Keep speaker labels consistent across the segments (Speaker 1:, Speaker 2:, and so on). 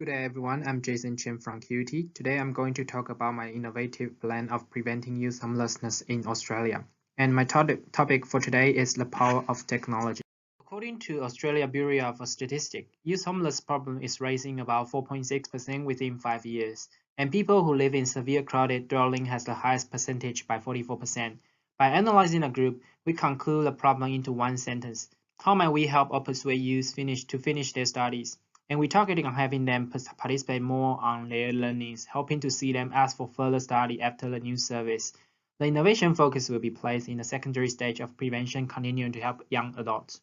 Speaker 1: Good day everyone, I'm Jason Chen from QT. Today I'm going to talk about my innovative plan of preventing youth homelessness in Australia. And my topic for today is the power of technology. According to Australia Bureau of Statistics, youth homeless problem is rising about 4.6% within 5 years. And people who live in severe crowded dwelling has the highest percentage by 44%. By analyzing a group, we conclude the problem into one sentence. How might we help or persuade youth to finish their studies? And we're targeting on having them participate more on their learnings, helping to see them ask for further study after the new service. The innovation focus will be placed in the secondary stage of prevention, continuing to help young adults.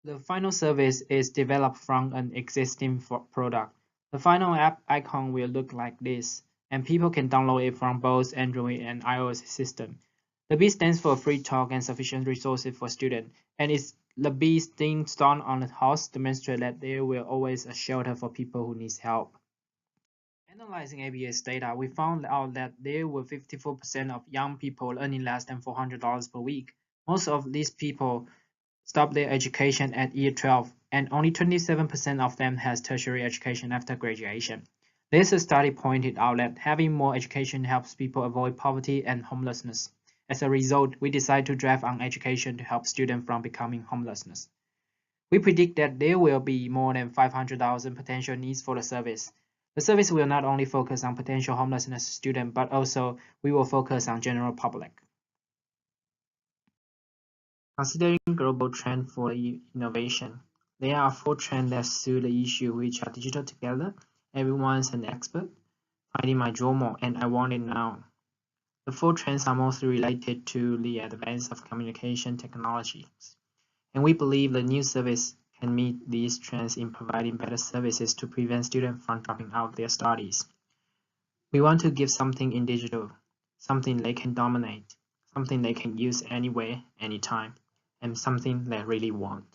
Speaker 1: The final service is developed from an existing product. The final app icon will look like this, and people can download it from both Android and iOS system. The B stands for free talk and sufficient resources for students, and the B thing stone on the house demonstrates that there will always a shelter for people who need help. Analyzing ABS data, we found out that there were 54% of young people earning less than $400 per week. Most of these people stopped their education at year 12, and only 27% of them has tertiary education after graduation. This study pointed out that having more education helps people avoid poverty and homelessness. As a result, we decided to draft on education to help students from becoming homelessness. We predict that there will be more than 500,000 potential needs for the service. The service will not only focus on potential homelessness students, but also we will focus on general public. Considering global trend for innovation, there are 4 trends that suit the issue, which are digital together, everyone's an expert, finding my Jomo, and I want it now. The 4 trends are mostly related to the advance of communication technologies, and we believe the new service can meet these trends in providing better services to prevent students from dropping out their studies. We want to give something in digital, something they can dominate, something they can use anywhere, anytime, and something they really want.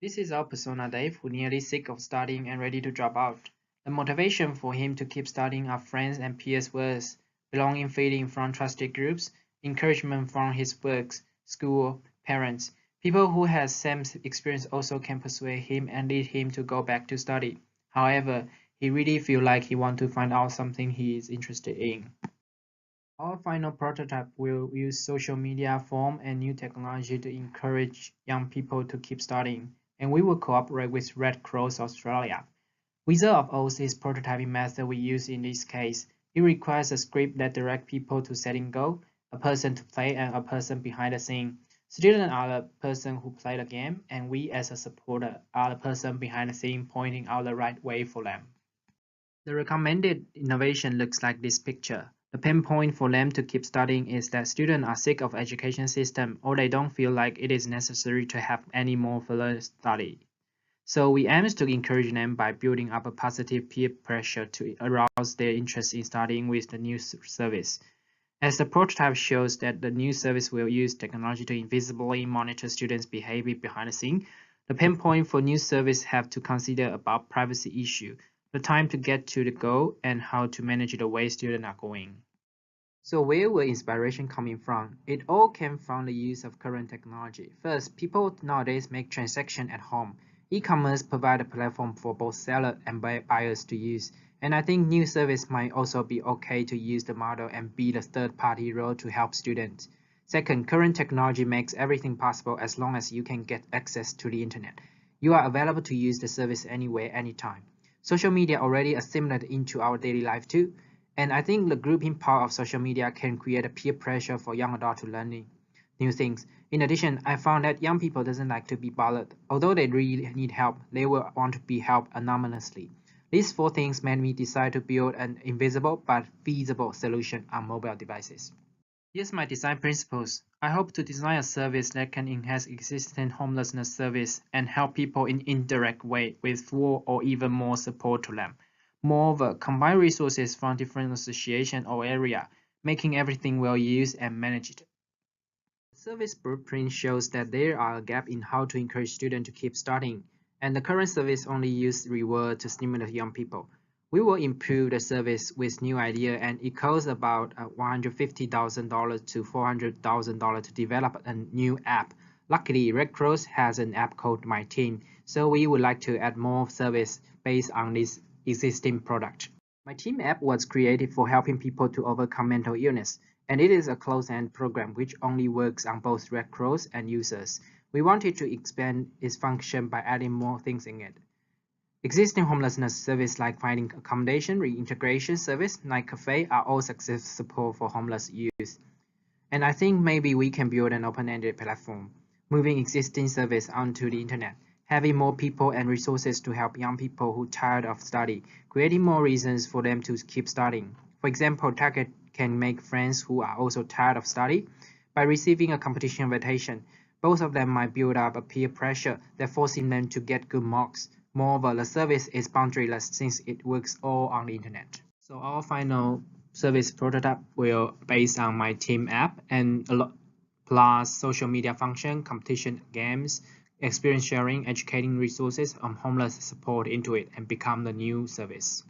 Speaker 1: This is our persona Dave, who nearly sick of studying and ready to drop out. The motivation for him to keep studying are friends and peers' words, belonging feeling from trusted groups, encouragement from his works, school, parents. People who has same experience also can persuade him and lead him to go back to study. However, he really feel like he want to find out something he is interested in. Our final prototype will use social media form and new technology to encourage young people to keep studying, and we will cooperate with Red Cross Australia. Wizard of Oz is prototyping method we use in this case. It requires a script that directs people to setting goal, a person to play, and a person behind the scene. Students are the person who play the game, and we as a supporter are the person behind the scene pointing out the right way for them. The recommended innovation looks like this picture. The pain point for them to keep studying is that students are sick of education system, or they don't feel like it is necessary to have any more further study. So we aim to encourage them by building up a positive peer pressure to arouse their interest in studying with the new service. As the prototype shows that the new service will use technology to invisibly monitor students' behavior behind the scene, the pain point for new service have to consider about privacy issue, the time to get to the goal, and how to manage the way students are going. So where will inspiration coming from? It all came from the use of current technology. First, people nowadays make transactions at home. E-commerce provides a platform for both sellers and buyers to use, and I think new service might also be okay to use the model and be the third-party role to help students. Second, current technology makes everything possible as long as you can get access to the internet. You are available to use the service anywhere, anytime. Social media already assimilated into our daily life too, and I think the grouping power of social media can create a peer pressure for young adults to learn new things. In addition, I found that young people doesn't like to be bothered. Although they really need help, they will want to be helped anonymously. These 4 things made me decide to build an invisible but feasible solution on mobile devices. Here's my design principles. I hope to design a service that can enhance existing homelessness service and help people in indirect way with full or even more support to them. Moreover, combine resources from different associations or area, making everything well used and managed. The service blueprint shows that there are a gap in how to encourage students to keep studying, and the current service only uses reward to stimulate young people. We will improve the service with new idea, and it costs about $150,000 to $400,000 to develop a new app. Luckily, Red Cross has an app called My Team, so we would like to add more service based on this existing product. My team app was created for helping people to overcome mental illness, and it is a closed-end program which only works on both Red Cross and users. We wanted to expand its function by adding more things in it. Existing homelessness service like finding accommodation, reintegration service, night cafe are all successful for homeless youth. And I think maybe we can build an open-ended platform, moving existing service onto the internet, having more people and resources to help young people who are tired of study, creating more reasons for them to keep studying. For example, Target can make friends who are also tired of study by receiving a competition invitation. Both of them might build up a peer pressure that forcing them to get good marks. Moreover, the service is boundaryless since it works all on the internet. So our final service prototype will based on my team app and plus social media function, competition games, experience sharing, educating resources on homeless support into it and become the new service.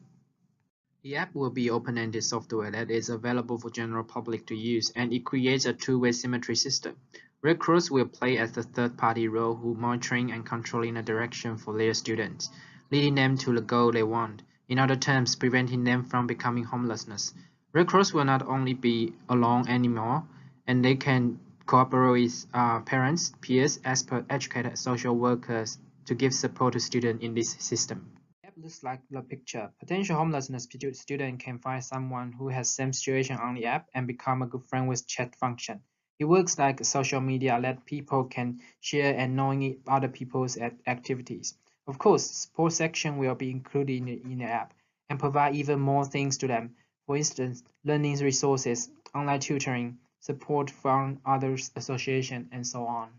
Speaker 1: The app will be open-ended software that is available for general public to use, and it creates a two-way symmetry system. Red Cross will play as the third-party role who monitoring and controlling the direction for their students, leading them to the goal they want. In other terms, preventing them from becoming homelessness. Red Cross will not only be alone anymore, and they can cooperate with parents, peers, experts, educators, social workers to give support to students in this system. The app looks like the picture. Potential homelessness student can find someone who has same situation on the app and become a good friend with chat function. It works like social media that people can share and knowing other people's activities. Of course, support section will be included in the app and provide even more things to them. For instance, learning resources, online tutoring, support from others association, and so on.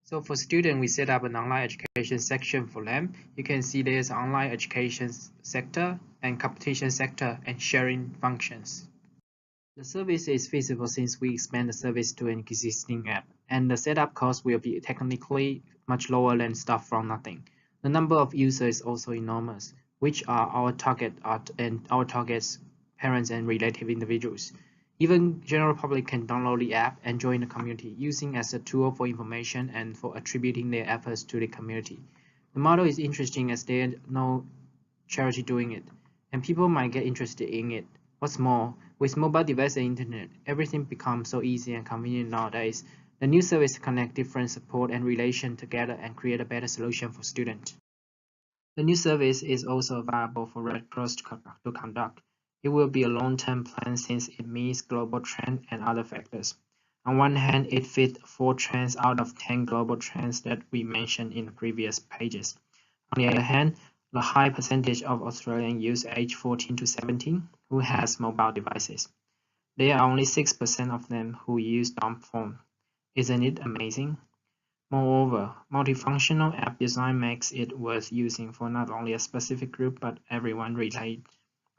Speaker 1: So for students, we set up an online education section for them. You can see there's online education sector and competition sector and sharing functions. The service is feasible since we expand the service to an existing app, and the setup cost will be technically much lower than start from nothing. The number of users is also enormous, which are our target and our targets parents and related individuals. Even general public can download the app and join the community, using as a tool for information and for attributing their efforts to the community. The model is interesting as there is no charity doing it, and people might get interested in it. What's more, with mobile device and internet, everything becomes so easy and convenient nowadays. The new service connects different support and relation together and create a better solution for students. The new service is also available for Red Cross to conduct. It will be a long-term plan since it meets global trends and other factors. On one hand, it fits 4 trends out of 10 global trends that we mentioned in the previous pages. On the other hand, the high percentage of Australian youth aged 14 to 17 who has mobile devices. There are only 6% of them who use dumb phone. Isn't it amazing? Moreover, multifunctional app design makes it worth using for not only a specific group but everyone relate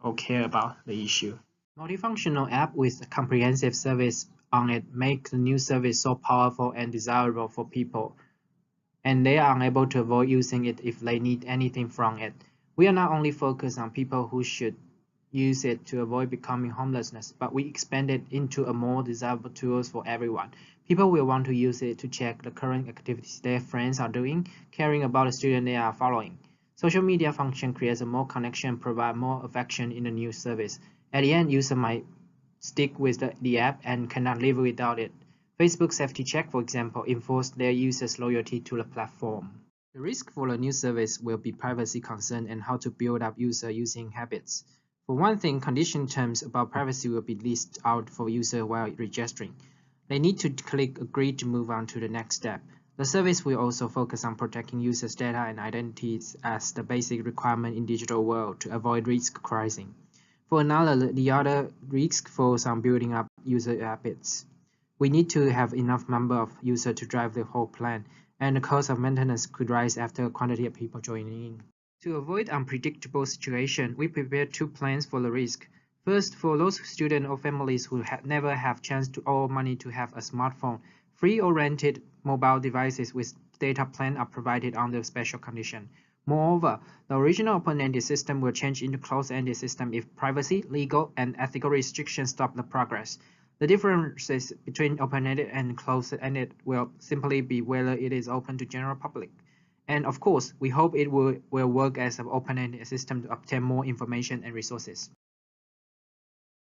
Speaker 1: or care about the issue. Multifunctional app with comprehensive service on it make the new service so powerful and desirable for people, and they are unable to avoid using it if they need anything from it. We are not only focused on people who should use it to avoid becoming homelessness, but we expand it into a more desirable tools for everyone. People will want to use it to check the current activities their friends are doing, caring about the student they are following. Social media function creates a more connection and provide more affection in the new service. At the end, user might stick with the app and cannot live without it. Facebook Safety Check, for example, enforce their users' loyalty to the platform. The risk for the new service will be privacy concern and how to build up user using habits. For one thing, condition terms about privacy will be listed out for user while registering. They need to click agree to move on to the next step. The service will also focus on protecting users' data and identities as the basic requirement in digital world to avoid risk crossing. For another, the other risk falls on building up user habits. We need to have enough number of users to drive the whole plan, and the cost of maintenance could rise after a quantity of people joining in. To avoid unpredictable situation, we prepared 2 plans for the risk. First, for those students or families who never have chance to owe money to have a smartphone, free or rented mobile devices with data plan are provided under special condition. Moreover, the original open-ended system will change into closed-ended system if privacy, legal, and ethical restrictions stop the progress. The differences between open-ended and closed-ended will simply be whether it is open to general public. And of course, we hope it will work as an open-ended system to obtain more information and resources.